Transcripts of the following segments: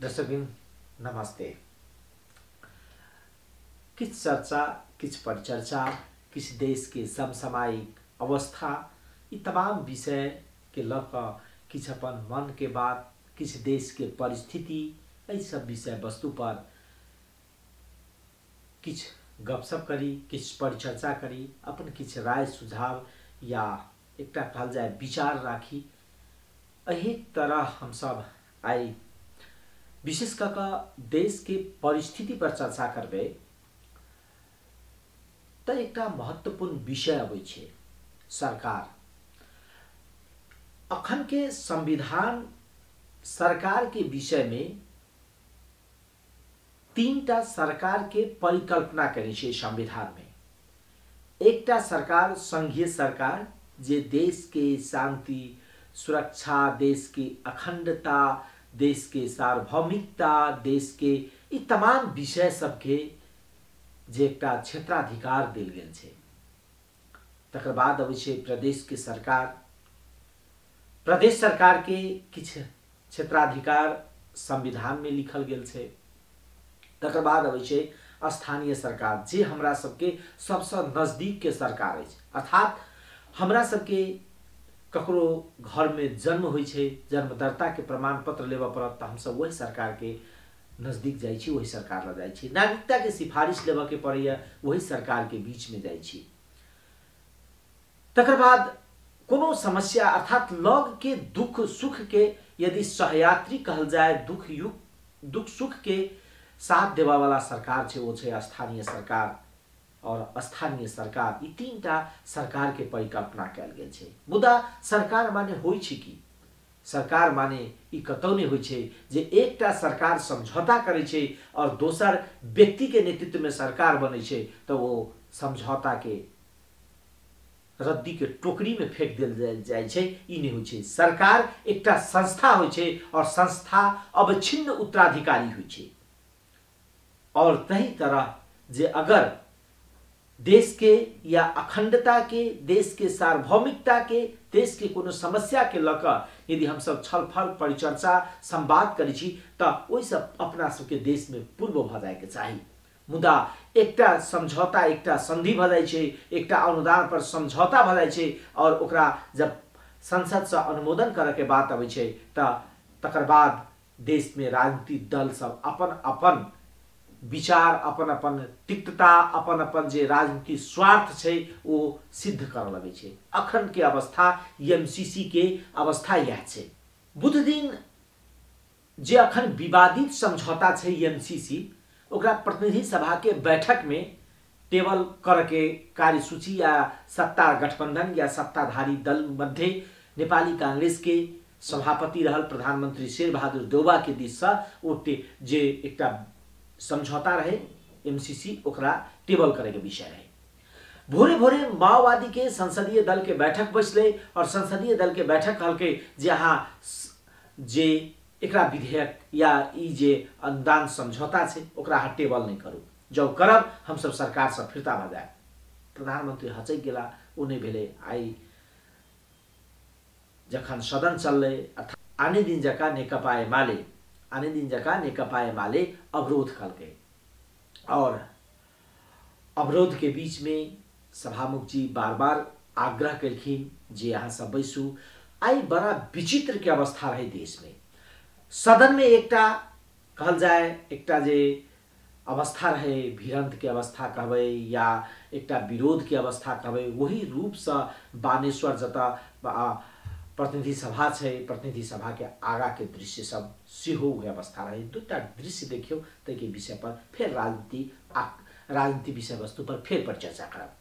दर्शकबिन नमस्ते। किछ चर्चा, किछ परिचर्चा, किछ देश के समसामयिक अवस्था, ये तमाम विषय के लक किछ अपन मन के बात, किछ देश के परिस्थिति, यही सब विषय वस्तु पर किछ गपशप करी, किछ परिचर्चा करी, अपन किछ राय सुझाव या एकटा कहल जाए विचार राखी। यही तरह हम सब आई विशेष करके देश के परिस्थिति पर चर्चा करबे तो एक महत्वपूर्ण विषय अबै छे सरकार। अखन के संविधान सरकार के विषय में तीनटा सरकार के परिकल्पना करी छे संविधान में। एकटा सरकार संघीय सरकार जे देश के शांति सुरक्षा, देश की अखंडता, देश के सार्वभौमिकता, देश के ये तमाम विषय सबके जे एकटा क्षेत्राधिकार देल गेल छे। तकर बाद अबै छे प्रदेश के सरकार। प्रदेश सरकार के किछ क्षेत्राधिकार संविधान में लिखल गेल छे। तकर बाद अबै छे स्थानीय सरकार, जे हमरा सबके सबसे नजदीक के सरकार है। अर्थात हमरा सबके ककरो घर में जन्म होई छे, जन्मदर्ता के प्रमाण पत्र लेवा पड़त तो हम सब वही सरकार के नजदीक जाई छी, वही सरकार ला जाई छी। नागरिकता के सिफारिश लेवा के पड़ैया, वही सरकार के बीच में जाई छी। तकर बाद कोनो समस्या अर्थात लग के दुख सुख के यदि सहयात्री कहल जाए, दुख सुख के साथ देवा वाला सरकार छे, वो छे स्थानीय सरकार। और स्थानीय सरकार ये तीनटा सरकार के परिकल्पना कैल गेल छे। मुदा सरकार माने होई छे की? सरकार माने ई कतौ नहीं होई छे जे एकटा सरकार समझौता करे छे और दोसर व्यक्ति के नेतृत्व में सरकार बने छे तो वो समझौता के रद्दी के टोकरी में फेंक देल जाय छे। ई नहीं होई छे। सरकार एकटा संस्था होई छे और संस्था अवच्छिन्न उत्तराधिकारी होई छे। और तही तरह जे अगर देश के या अखंडता के, देश के सार्वभौमिकता के, देश के कोनो समस्या के लक यदि हम सब छलफल परिचर्चा संवाद करी छी तो ओई सब अपना सबके देश में पूर्व भ जाए के चाही। मुदा एकटा समझौता, एकटा संधि भ जाय छे, एकटा अनुदान पर समझौता भ जाय छे और ओकरा जब संसद से अनुमोदन करे के बात आबै छे तकर बाद देश में राजनीतिक दल सब अपन अपन विचार, अपन अपन तिक्तता, अपन अपन जे राजनीतिक स्वार्थ छे वो सिद्ध कर लगे छे। अखन के अवस्था एमसीसी के अवस्था यह छे। बुध दिन जे अखन विवादित समझौता छे एमसीसी, ओकरा प्रतिनिधि सभा के बैठक में टेबल करके कार्यसूची या सत्ता गठबंधन या सत्ताधारी दल मध्य नेपाली कांग्रेस के सभापति रहल प्रधानमंत्री शेरबहादुर देउबा के दिश से जे एकटा समझौता रहे एमसीसी, ओकरा टेबल करे के विषय रहे। भोरे भोरे माओवादी के संसदीय दल के बैठक बसले और संसदीय दल के बैठक कहल के जहाँ जे एकरा विधेयक या ई जे अनुदान समझौता छे ओकरा टेबल नहीं करू, जब करब हम सब सरकार से फिरता भ जाए। प्रधानमंत्री हचै गेला, उन्हें भेले आई जखन सदन चलले अर्थात आने दिन जका नेकपा एमाले अवरोध करके और अवरोध के बीच में सभामुख जी बार बार आग्रह करखिन जे यहाँ सब बैसू। आई बड़ा विचित्र के अवस्था रहे देश में। सदन में एकटा कहल जाए एकटा जे अवस्था रहे, भिड़ंत के अवस्था कहबे या एकटा विरोध के अवस्था कहबे, वही रूप से बानेश्वर जता प्रतिनिधि सभा छे, प्रतिनिधि सभा के आगा के दृश्य सब सेहो हुए अवस्था रहे। दुटा दृश्य देखियो तै के विषय पर फिर राजनीति विषय वस्तु पर फिर चर्चा करब।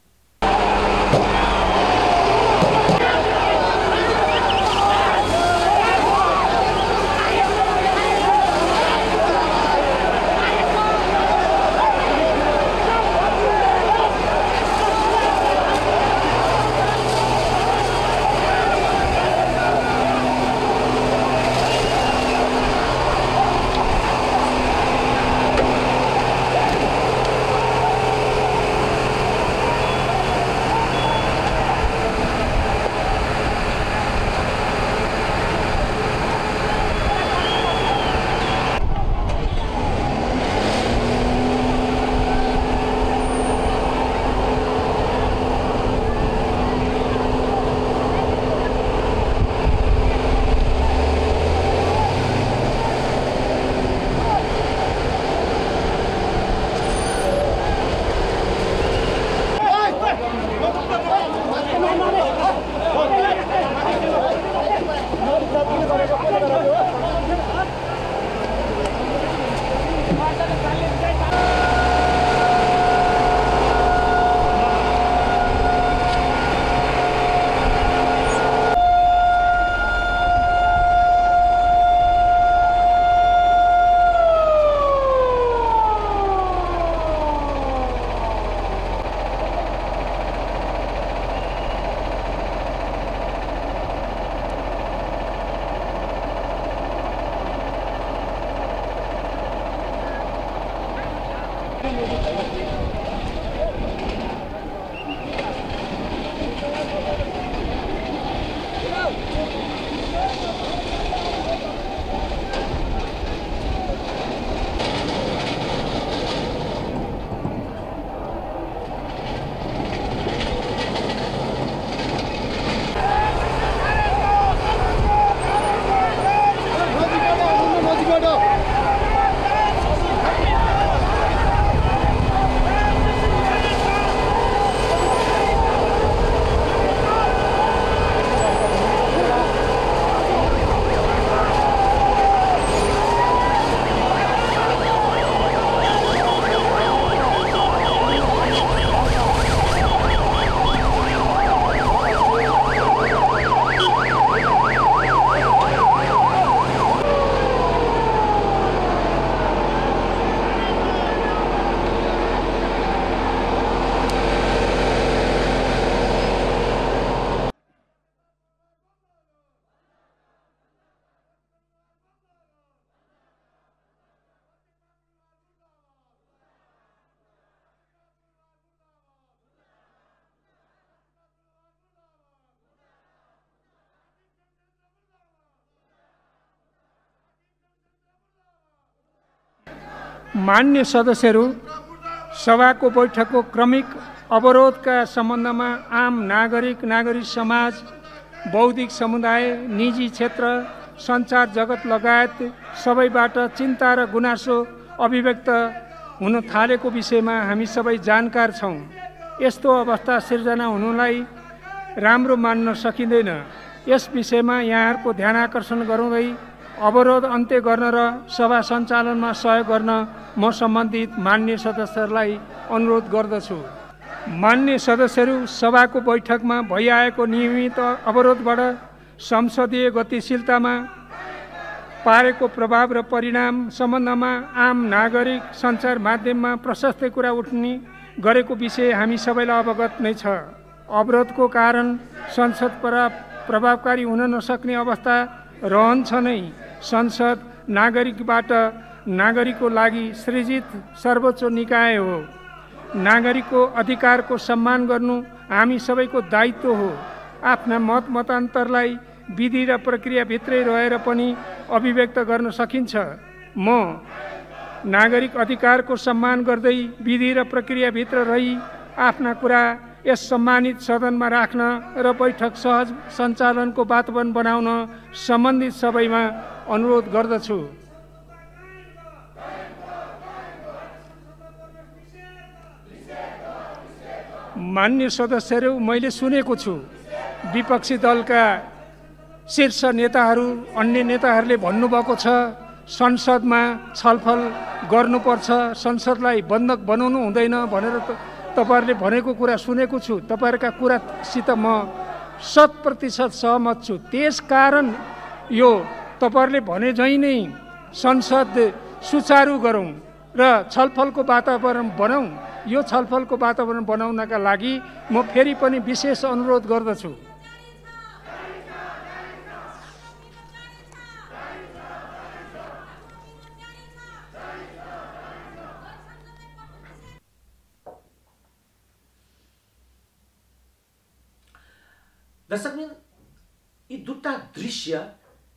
मान्य सदस्यहरू, सभाको बैठकको क्रमिक अवरोधका सम्बन्धमा आम नागरिक, नागरिक समाज, बौद्धिक समुदाय, निजी क्षेत्र, सञ्चार जगत लगायत सबैबाट चिन्ता र गुनासो अभिव्यक्त हुन थालेको विषयमा हामी सबै जानकार छौँ। यस्तो अवस्था सिर्जना हुनुलाई राम्रो मान्न सकिँदैन। यस विषयमा यहाँहरूको ध्यानाकर्षण गराउँदै अवरोध अन्त्य गर्न र सभा सञ्चालनमा सहयोग गर्न म सम्बन्धित मान्य सदस्यहरूलाई अनुरोध गर्दछु। मान्य सदस्यहरू, सभाको बैठकमा भइआएको नियमित अवरोधबाट संसदीय गतिशीलतामा पारेको प्रभाव र परिणाम सम्बन्धमा आम नागरिक सञ्चार माध्यममा प्रशस्तै कुरा उठ्ने गरेको विषय हामी सबैलाई अवगत नै छ। अवरोधको कारण संसद प्रभावकारी हुन नसक्ने अवस्था रहन्छ नै। संसद नागरिकबाट नागरिकको लागि सृजित सर्वोच्च निकाय हो। नागरिकको अधिकारको सम्मान गर्नु हामी सबैको दायित्व हो। आफ्ना मत मतान्तरलाई विधि र प्रक्रियाभित्रै रहेर पनि अभिव्यक्त गर्न सकिन्छ। म नागरिक अधिकारको सम्मान गर्दै विधि र प्रक्रियाभित्र रही आफ्ना कुरा यस सम्मानित सदनमा राख्न र बैठक सहज सञ्चालनको वातावरण बनाउन सम्बन्धित सबैमा अनुरोध गर्दछु। मान्य सदस्यहरू, मैले सुनेको छु विपक्षी दलका शीर्ष नेताहरू, अन्य नेताहरूले भन्नुभएको छ संसदमा छलफल गर्नुपर्छ, संसदलाई बन्धक बनाउनु हुँदैन भनेर तपाईहरुले भनेको कुरा सुनेको छु। तपाईहरुका कुरासित म 100% सहमत छु। त्यसकारण यो तपाईहरुले भने झै नै संसद सुचारू गरौँ र छलफलको वातावरण बनाऊ। यो छलफलको वातावरण बनाउनका लागि म फेरि पनि विशेष अनुरोध गर्दछु। दर्शकबिन, यी दुटा दृश्य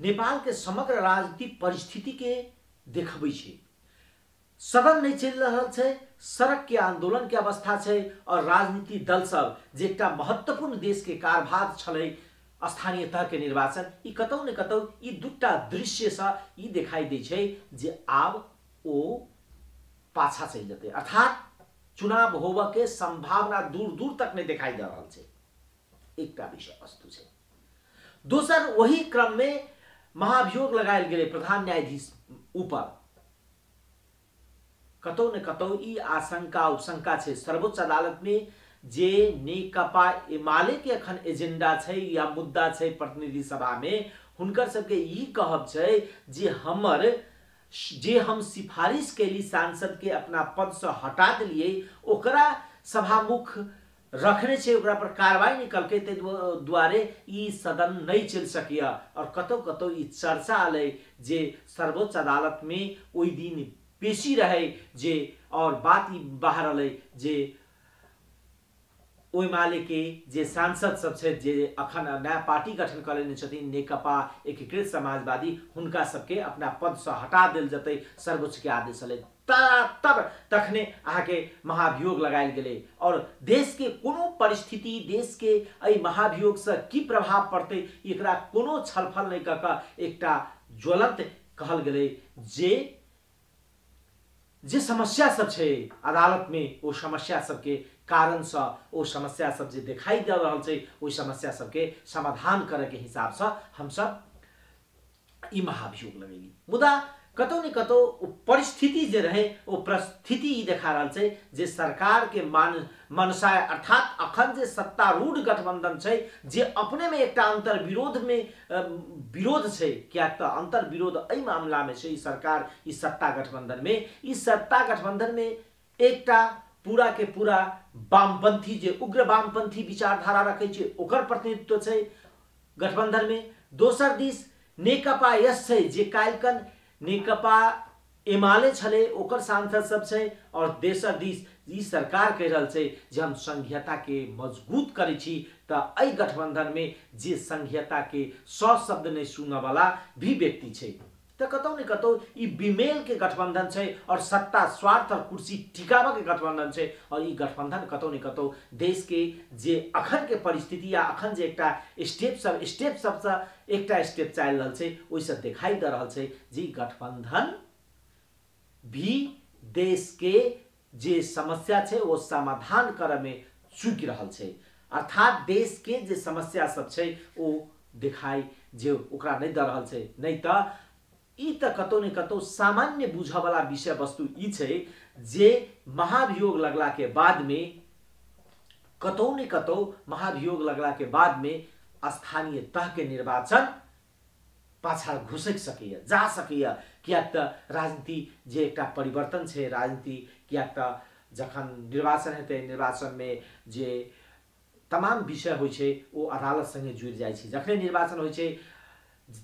नेपाल के समग्र राजनीतिक परिस्थिति के देखबै छै। सदन नहीं चल रहा है, सड़क के आंदोलन के अवस्था है और राजनीतिक दल सब जे एकटा महत्वपूर्ण देश के कारभार छलै स्थानीय तह के निर्वाचन, यी कतौ न कतौ यी दुटा दृश्य से यी दिखाई दे छै जे आब ओ पाछा चल जते, अर्थात चुनाव होबा के संभावना दूर दूर तक नहीं दिखाई दे रहा है। एक विषय वस्तु है। दूसर, वही क्रम में महाभियोग लगायल गेले प्रधान न्यायाधीश ऊपर कतौ न कतौ यी आशंका उपशंका है। सर्वोच्च अदालत में जे नेकपा एमाले के अखन एजेंडा है या मुद्दा है प्रतिनिधि सभा में, हुनकर सबके यही कहब है जे हम सिफारिश कैली सांसद के अपना पद से हटा दिलिए, ओकरा सभामुख रखने से ओकरा पर कार्रवाई निकल के द्वारे ई सदन नहीं चल सकिया। और कतौ कतौ ई चर्चा आले जे सर्वोच्च अदालत में ओई दिन पेशी रहे जे और बात ई बाहर अलै जे ओहिमाले के जे सांसद सब छे जे अखन नया पार्टी गठन करने छथिन नेकपा एकीकृत समाजवादी हुनका सबके अपना पद से हटा देल जतै सर्वोच्च के आदेश अलै तब तखने आके महाभियोग लगायल गेलै और देश के कोनो परिस्थिति देश के एहि महाभियोग से की प्रभाव पड़तै एकरा कोनो छलफल नहीं कऽ एकटा ज्वलंत कहल गेलै जे समस्या सब छे अदालत में वो समस्या सबके कारण से वो समस्या सब जे दिखाई दे रहल छे वो समस्या सबके समाधान करे के हिसाब से हम सब ई महाभियोग लगेली मुदा कतौ न कतौ परिस्थिति जे रहे वो परिस्थिति देखा रहल छे जे सरकार के मनसा अर्थात अखन जे सत्तारूढ़ गठबंधन छे जे अपने में एकटा अंतर विरोध में विरोध छे क्या तो अंतर विरोध एहि मामला में छे सरकार ई सत्ता गठबंधन में एकटा पूरा के पूरा वामपंथी जे उग्र वामपंथी विचारधारा रखे छे ओकर प्रतिनिधित्व छे गठबंधन में दोसर दिस नेकपा यस छे जे काल्हिकन नेकपा एमाले छले ओकर सांसद सब छे और तेसर दिस ई सरकार कह रहल छे जे हम संघीयता के मजबूत करे छी त एहि गठबंधन में जे संघीयता के 100 शब्द नहीं सुनने वाला भी व्यक्ति छे त कतौ न कतौ ई विमेल के गठबंधन छे और सत्ता स्वार्थ और कुर्सी टिकावा के गठबंधन छे और ई गठबंधन कतौ न कतौ देश के जे अखन के परिस्थिति या अखन जे एकटा स्टेप सब से एकटा स्टेप चल रहल छे ओइसे दिखाई दे रहल छे जे गठबंधन भी देश के जे समस्या छे वो समाधान करे में चूक रहल छे अर्थात देश के जे समस्या सब छे वो दिखाई जे ओकरा नहीं दे रहल छे नहीं त ई त कतौ न कतौ सामान्य बुझा वाला विषय वस्तु ई छे जे महाभियोग लगला के बाद में कतौ न कतौ महाभियोग लगला के बाद में स्थानीय तह के निर्वाचन पाछा घुसक सकेय जा सकेय किया त राजनीति जे एकटा परिवर्तन छे राजनीति किया त जखन निर्वाचन हेतै निर्वाचन में जे तमाम विषय होय छे ओ अदालत संगे जुड़ जाय छे जखने निर्वाचन होय छे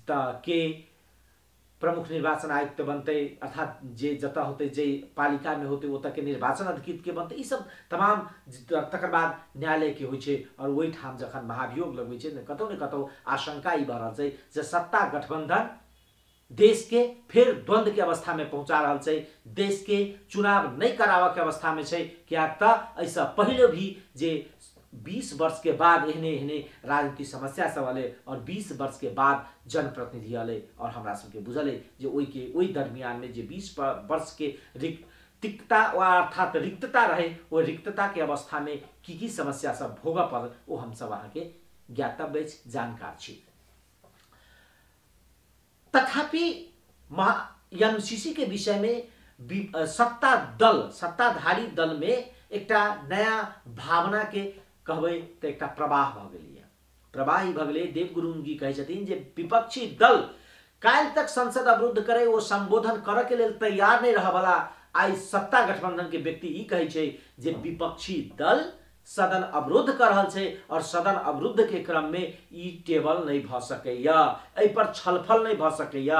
त के प्रमुख निर्वाचन आयुक्त बनते अर्थात जे जता होते जे पालिका में होते ओत के निर्वाचन अधिकृत के बनते ई सब तमाम तकर बाद न्यायालय के होय छे और वही ठाम जखन महाभियोग लगबै छे कतौ न कतौ आशंका ई भरल छे जे सत्ता गठबंधन देश के फिर द्वंद्व के अवस्था में पहुंचा रहल छे देश के चुनाव नहीं करावा के अवस्था में छे क्या त ऐसा पहले भी जे 20 वर्ष के बाद एहने राजनीतिक समस्या सब आले और 20 वर्ष के बाद जनप्रतिनिधि आले और हमरा सबके बुझले जे ओई दरमियान में जे 20 वर्ष के रिक्तता अर्थात रिक्तता रहे वो रिक्तता के अवस्था में की समस्या सब भोगा पड़ वो हम सब अहाँ के ज्ञातव्य जानकार छी तथापि एमसीसी के विषय में सत्ताधारी दल में एकटा नया भावना के कहबै त एकटा प्रवाह भ गेलिए प्रवाही भ गेलै देव गुरुङ जी कहै छथिन जे विपक्षी दल काल तक संसद अवरुद्ध करे वो संबोधन करे के लेल तैयार नहीं रह वाला आई सत्ता गठबंधन के व्यक्ति ई कहै छै जे विपक्षी दल सदन अवरुद्ध कर रहल छै और सदन अवरुद्ध के क्रम में ई टेबल नहीं भ सकैया एहि पर छलफल नहीं भ सकैया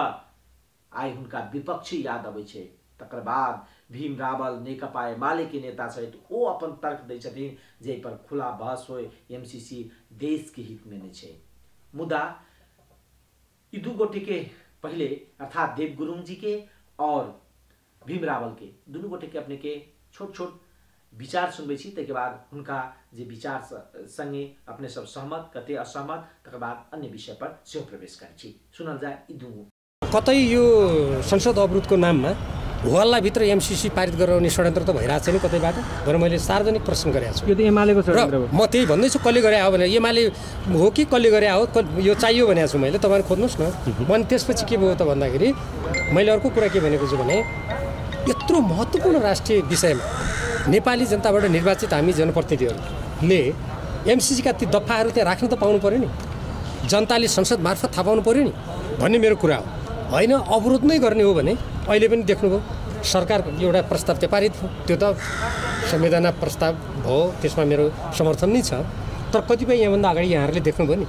आई हुनका विपक्षी याद अबै छै तकर बाद भीम रावल नेकपा एमाले के नेता सहित वो अपन तर्क दै छथिन जे पर खुला बहस होय एमसीसी देश के हित में नहीं छे मुदा ई दू गोटे के पहले अर्थात देव गुरुङ जी के और भीम रावल के दुनू गोटे के अपने के छोट छोट विचार सुनबै छी तके बाद हुनका जे विचार संगे अपने सब सहमत कते असहमत तकर बाद अन्य विषय पर सेहो प्रवेश करै छी सुनल जाय ई दुनू कतै यो संसद अवरोधको नाममा हल्ला भित्र एमसीसी पारित गराउने षड्यन्त्र त भइरहेछ नि कतैबाट भनेर मैले सार्वजनिक प्रश्न गरेको छु यो त एमालेको षड्यन्त्र हो म त्यही भन्दै छु कसले गरे हो भने एमाले हो कि कसले गरे हो यो चाहियो भनेको छु मैले तपाईहरु खोज्नुस् न अनि त्यसपछि के भयो त भन्दाखेरि मैले अर्को कुरा के भनेको छु भने यत्रो महत्त्वपूर्ण राष्ट्रिय विषयमा नेपाली जनताबाट निर्वाचित हामी जनप्रतिनिधिहरूले एमसीसी का ती दफाहरू त्यहाँ राख्न त पाउनु पर्यो नि जनताले संसद मार्फत थाहा पाउनु पर्यो नि भन्ने मेरो कुरा हो हैन अवरोध नै गर्ने हो भने अहिले पनि देख्नुभयो सरकारको एउटा प्रस्ताव चाहिँ पारित भयो त्यो त संविधान प्रस्ताव हो त्यसमा मेरो समर्थन नै छ तर कतिपय यहाँभन्दा अगाडि यहाँहरूले देख्नुभयो नि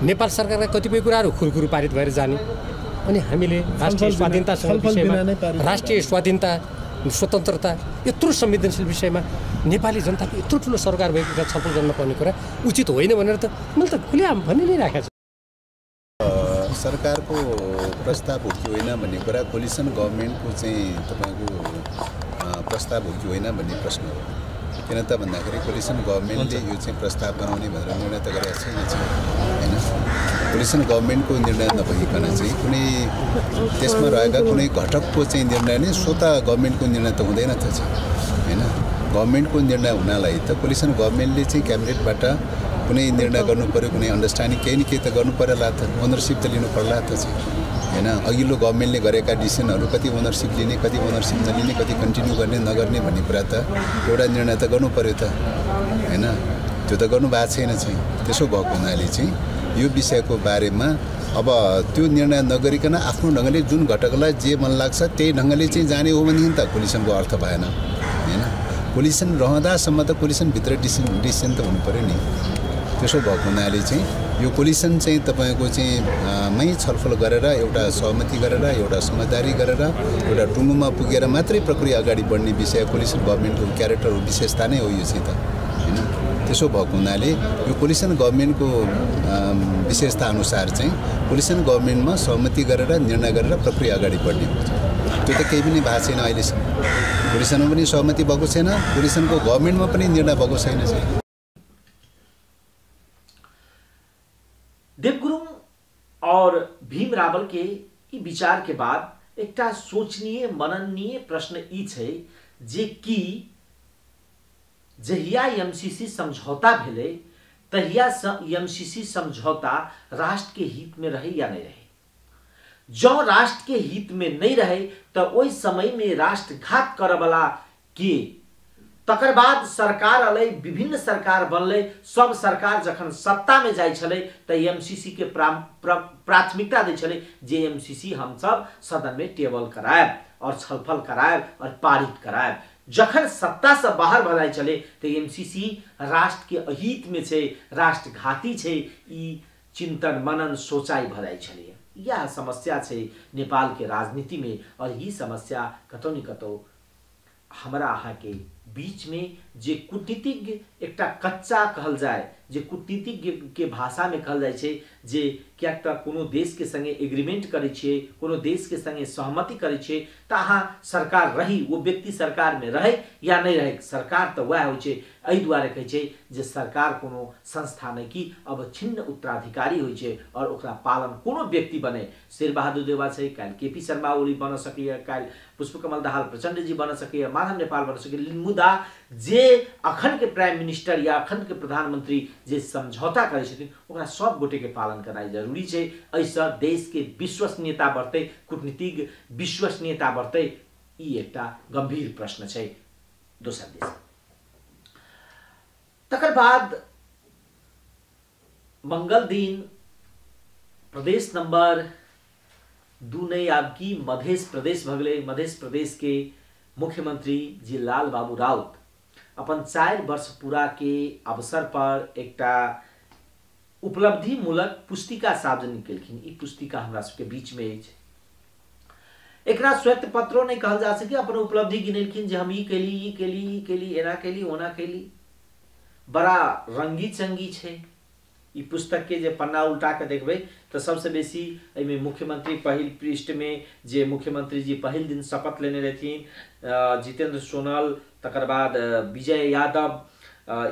नेपाल सरकारका कतिपय कुराहरू खुरखुरु पारित भएर जाने अनि हामीले राष्ट्रिय स्वाधीनतासँग विषयमा राष्ट्रिय स्वाधीनता स्वतन्त्रता यत्रो संवेदनशील विषयमा नेपाली जनताको यत्रो ठुलो सरकार भएको कुरा छलफल गर्न पर्ने कुरा उचित होइन भनेर त मैले त खुलेआम भनि नै राखेको छु। सरकारको प्रस्ताव हो कि होइन भन्ने कुरा कोलिसन गभर्मेन्टको चाहिँ तपाईँको प्रस्ताव हो कि होइन भन्ने प्रश्न हो। किन त भन्दाखेरि कोलिसन गभर्मेन्टले यो चाहिँ प्रस्ताव बनाउने भनेर निर्णय त गरेको छैन होइन। कोलिसन गभर्मेन्टको निर्णय नभइकन चाहिँ कुनै त्यसमा रहेका कुनै घटकको चाहिँ निर्णय नै स्वतः गभर्मेन्टको निर्णय त हुँदैन त होइन। गभर्मेन्टको निर्णय हुनलाई त कोलिसन गभर्मेन्टले चाहिँ क्याबिनेटबाट कुनै निर्णय गर्नु पर्यो, कुनै अन्डरस्ट्यान्डिङ केही न केही त गर्नु पर्ला त, ओनरसिप त लिनु पर्ला त चाहिँ होइन। अघिल्लो गभर्मेन्टले गरेका डिसिजनहरू कति ओनरसिप लिने, कति ओनरसिप नलिने, कति कन्टिन्यू गर्ने नगर्ने भन्ने कुरा त एउटा निर्णय त गर्नु पर्यो त होइन। त्यो त गर्नु भएको छैन चाहिँ। त्यसो भएको हुनाले चाहिँ यो विषयको बारेमा अब त्यो निर्णय नगरिकन आफ्नो ढङ्गले जुन घटकलाई जे मन लाग्छ त्यही ढङ्गले चाहिँ जाने हो भनेदेखि त कोलिसनको अर्थ भएन होइन। कोलिसन रहँदासम्म त कोलिसनभित्र डिसिजन त हुनु पऱ्यो नि। त्यसो भएको हुनाले चाहिँ यो कोलिसन चाहिँ तपाईँको चाहिँ मै छलफल गरेर एउटा सहमति गरेर एउटा समझदारी गरेर एउटा टुङ्गोमा पुगेर मात्रै प्रक्रिया अगाडि बढ्ने विषय कोलिसन गभर्मेन्टको क्यारेक्टर हो, विशेषता नै हो यो चाहिँ त होइन। त्यसो भएको हुनाले यो कोलिसन गभर्मेन्टको विशेषता अनुसार चाहिँ कोलिसन गभर्मेन्टमा सहमति गरेर निर्णय गरेर प्रक्रिया अगाडि बढ्ने हुन्छ। त्यो त केही पनि भएको छैन अहिलेसम्म। कोलिसनमा पनि सहमति भएको छैन, कोलिसनको गभर्मेन्टमा पनि निर्णय भएको छैन चाहिँ। देव गुरुङ और भीम रावल के ई विचार के बाद एक सोचनीय मननीय प्रश्न ई छै जे कि जहिया एमसीसी समझौता भेले तहिया एमसीसी समझौता राष्ट्र के हित में रहे या नहीं रहे। जो राष्ट्र के हित में नहीं रहे तो ओई समय में राष्ट्रघात करबला के तकर बाद सरकार अलै विभिन्न सरकार बनले सब सरकार जखन सत्ता में जाय छले त एमसीसी के प्राथमिकता दै छले जे एमसीसी हम सब सदन में टेबल करायब और छलफल करायब और पारित करायब। जखन सत्ता से बाहर भजाय चले तो एमसीसी राष्ट्र के अहित में छे, राष्ट्रघाती छे, ई चिंतन मनन सोचाई भजाय चले। यह समस्या छे नेपाल के राजनीति में और ये समस्या कतौ न कतौ हमरा अहाँ के बीच में जे कूटनीतिज्ञ एकटा कच्चा कहल जाए, जे कूटनीतिज्ञ के भाषा में कहल जाए छे जे क्या कोनो देश के संगे एग्रीमेंट करे छे, कोनो देश के संगे सहमति करे छे त अहाँ सरकार रही वो व्यक्ति सरकार में रहे या नहीं रहे, सरकार तो वह हो छे। एहि दुआरे कहे छे जे सरकार कोनो संस्था नहीं की अब छिन्न उत्तराधिकारी हो छे और ओकरा पालन कोनो व्यक्ति बने। शेर बहादुर देवा छे, काल केपी शर्मा ओली बन सकिए, काल पुष्पकमल दाहाल प्रचंड जी बन सकिए, माधव नेपाल बन सकिए। मुदा जे अखन के प्राइम मिनिस्टर या अखन के प्रधानमंत्री जे समझौता करे छथिन ओकरा सब गोटे के पालन करनाइ जरूरी छे। ऐसा देश के विश्वसनीयता बढ़ते, कूटनीतिक विश्वसनीयता बढ़ते, ई एकटा गंभीर प्रश्न छे दोसर देश। तकर बाद मंगल दिन प्रदेश नंबर 2 नहीं आपकी मध्य प्रदेश भगले। मध्य प्रदेश के मुख्यमंत्री जी लाल बाबू राउत अपन 4 वर्ष पूरा के अवसर पर एकटा उपलब्धि मूलक पुस्तिका सार्वजनिक केलखिन। ई पुस्तिका हमरा सबके बीच में अछि। एकरा श्वेत पत्रो नहीं कहल जा सके, अपन उपलब्धि गिनेलखिन जे हम ई केली, एना केली, ओना केली। बड़ा रंगी चंगी छे। ई पुस्तक के जे पन्ना उल्टा के देखबे तो सबसे बेसी एमे मुख्यमंत्री पहिल पृष्ठ में जे मुख्यमंत्री जी पहिल दिन शपथ लेने रहथिन, जितेंद्र सोनल, तकर बाद विजय यादव,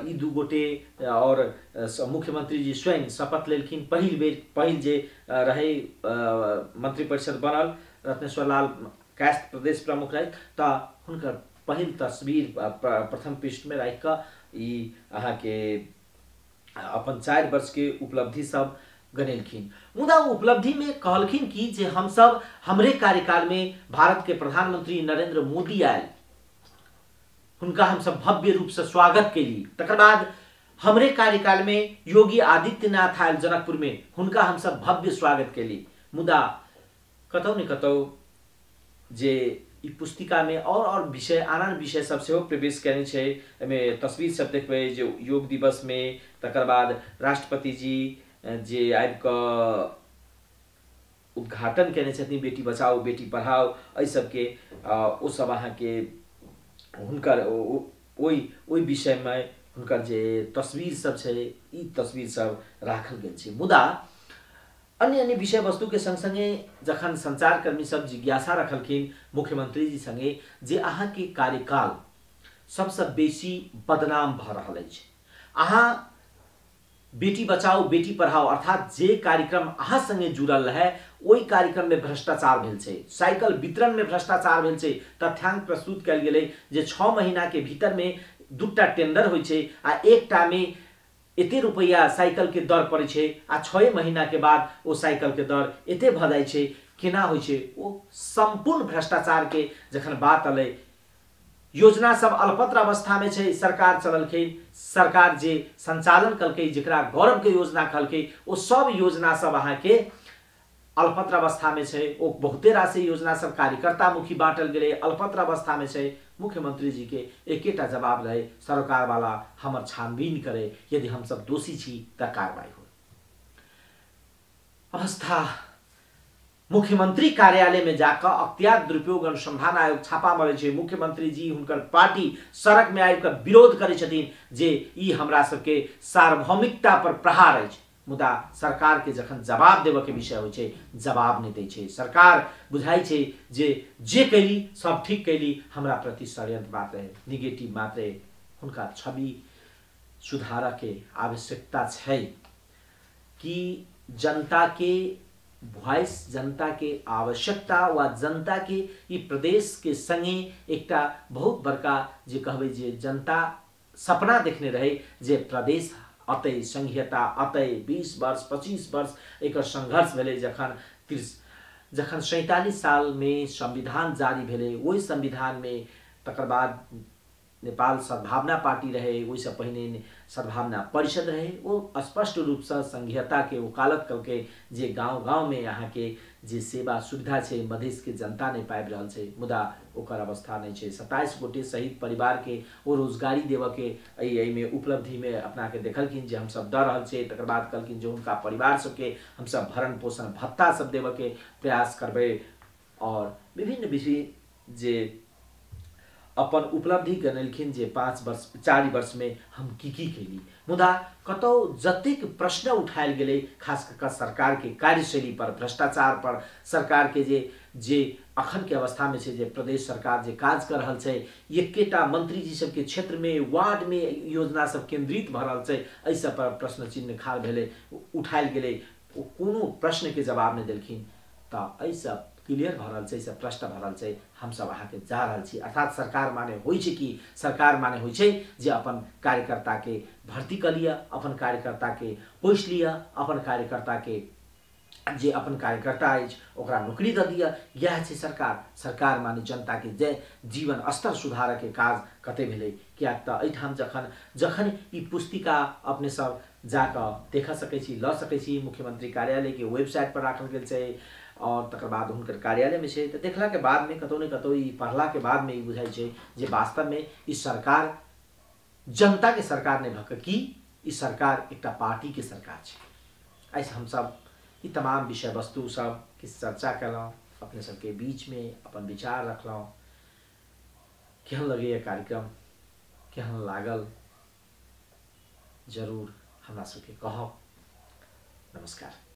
ई दू गोटे और मुख्यमंत्री जी स्वयं शपथ लेलखिन। पहिल जे रहे मंत्री परिषद बनल रत्नेश्वर लाल कायस्थ प्रदेश प्रमुख रहे त हुनकर पहिल तस्वीर प्रथम पृष्ठ में राख क ई अहाँ के अपन 4 वर्ष के उपलब्धि सब गनेलखिन। मुदा उपलब्धि में कहलखिन कि जे हम सब हमरे कार्यकाल में भारत के प्रधानमंत्री नरेंद्र मोदी आयल, उनका हम सब भव्य रूप से स्वागत केली। तकर बाद हमरे कार्यकाल में योगी आदित्यनाथ आयल जनकपुर में, उनका हम सब भव्य स्वागत केली। मुदा कतौ न कतौ जे ई पुस्तिका में और विषय आन विषय सब से प्रवेश करने छे। एमे तस्वीर सब देखबे जे योग दिवस में, तकर बाद राष्ट्रपति जी जे आबि क उद्घाटन केने छथिन बेटी बचाओ बेटी पढ़ाओ एहि सबके ओ सब अहाँके हुनकर ओहि विषयमे हुनकर जे तस्वीर सब छै ई तस्वीर सब राखल गेल छै। मुदा अन्य अन्य विषय वस्तु के संग संगे जखन संचारकर्मी सब जिज्ञासा रखलखिन मुख्यमंत्री जी संगे जे अहाँ के कार्यकाल सबसे बेसी बदनाम भ रहल अछि, अहाँ बेटी बचाओ बेटी पढ़ाओ अर्थात जे कार्यक्रम अहाँ संगे जुड़ल रहे ओहि कार्यक्रम में भ्रष्टाचार भेल छै, साइकिल वितरण में भ्रष्टाचार भेल छै। तथ्यांक प्रस्तुत कयल गेलै जे 6 महीना के भीतर में 2टा टेंडर होइ छै आ एकटा में एते रुपैया साइकिल के दर पड़े छै आ 6 महीना के बाद ओ साइकिल के दर एते भ जाइ छै। केना होइ छै ओ संपूर्ण भ्रष्टाचार के जखन बात अलै, योजना सब अल्पत्र अवस्था में छै, सरकार चललखिन, सरकार जे संचालन कलकै जेकरा गौरव के योजना कहलकै ओ सब योजना सब अहाँ के अल्पत्र अवस्था में छै। ओ बहुते राशि योजना सब कार्यकर्ता मुखी बांटल गेलै, अल्पत्र अवस्था में छै। मुख्यमंत्री जी के एकेटा जवाब रहे सरकार वाला हमर छानबीन करे, यदि हम सब दोषी छी त कार्रवाई हो। अवस्था मुख्यमंत्री कार्यालय में जाकर अख्तियार दुरुपयोग अनुसंधान आयोग छापा मारे छै। मुख्यमंत्री जी हुनकर पार्टी सड़क में आबि कर विरोध करे छथिन जे ई हमरा सबके सार्वभौमिकता पर प्रहार अछि। मुदा सरकार के जखन जवाब देवे के विषय होइ छै जवाब नहीं दै छै। सरकार बुझाई छै जे कैली सब ठीक कैली, हमरा प्रति षड्यंत्र मात्र निगेटिव मात्र हुनका छवि सुधार के आवश्यकता छै कि जनता के वॉइस, जनता के आवश्यकता व जनता के ई प्रदेश के संगे एकटा बहुत बड़का जे कहबै जे जनता सपना देखने रहे जे प्रदेश अतै संघीयता अतै 20 वर्ष 25 वर्ष एक संघर्ष भेलै। जखन 47 साल में संविधान जारी भेलै, वही संविधान में तकर बाद नेपाल सद्भावना पार्टी रहे, वही से पहिने सद्भावना परिषद रहे, वो स्पष्ट रूप से संघीयता के वकालत करके जे गांव गांव में यहाँ के जे सेवा सुविधा छै मधेश के जनता नहीं पाबि रहल छै। मुदा ओकर अवस्था नहीं छै। 27 गोटे शहीद परिवार के वो रोजगारी देवे के एहि में उपलब्धि में अपना के देखलखिन जे हम सब दे रहल छै। तकर बाद कहलखिन जो उनका परिवार सबके हम सब भरण पोषण भत्ता सब देवे के प्रयास करबे और विभिन्न विषय जे अपन उपलब्धि गनलखिन जे 4 वर्ष में हम की कैली। मुदा कतौ जतिक प्रश्न उठायल गेलै खास कर सरकार के कार्यशैली पर, भ्रष्टाचार पर, सरकार के जे अखन के अवस्था में छै जे प्रदेश सरकार जे काज कर रहल छै, एकेटा मंत्री जी सब के क्षेत्र में वार्ड में योजना सब केंद्रित भ रहल छै, एहि सब पर प्रश्न चिन्ह खाड़ भेलै उठायल गेलै। कोनो प्रश्न के जवाब नहीं देलखिन त एहि सब क्लियर भ रहल छै, सब प्रश्न भ रहल छै। हम सब अहाँ के जा रहल छी अर्थात सरकार माने होइ छै कि सरकार माने होइ छै जे अपन कार्यकर्ता के भर्ती कर लिया, अपन कार्यकर्ता के पोष लिया, अपन कार्यकर्ता के जे अपन कार्यकर्ता अछि ओकरा नौकरी दे दिया। यह छै सरकार। सरकार माने जनता के जे जीवन स्तर सुधार के काज कते भेलै। क्या त एठाम जखन ई पुस्तिका अपने सब जाकर देख सकै छी, ल सकै छी, मुख्यमंत्री कार्यालय के वेबसाइट पर राखल गेल छै और तकर बाद हुनकर कार्यालय में छै। तो देखला के बाद में कतौ न कतौ ई पढ़ला के बाद में ई बुझाई छै जे वास्तव में ई सरकार जनता के सरकार नहीं भक कि ई सरकार एकटा पार्टी के सरकार छै। ऐसे हम सब ई तमाम विषय वस्तु सब के चर्चा कलौं, अपने सबके बीच में अपन विचार रखलौं। केहन लगे ये कार्यक्रम, केहन लागल जरूर हमरा सबके कहब। नमस्कार।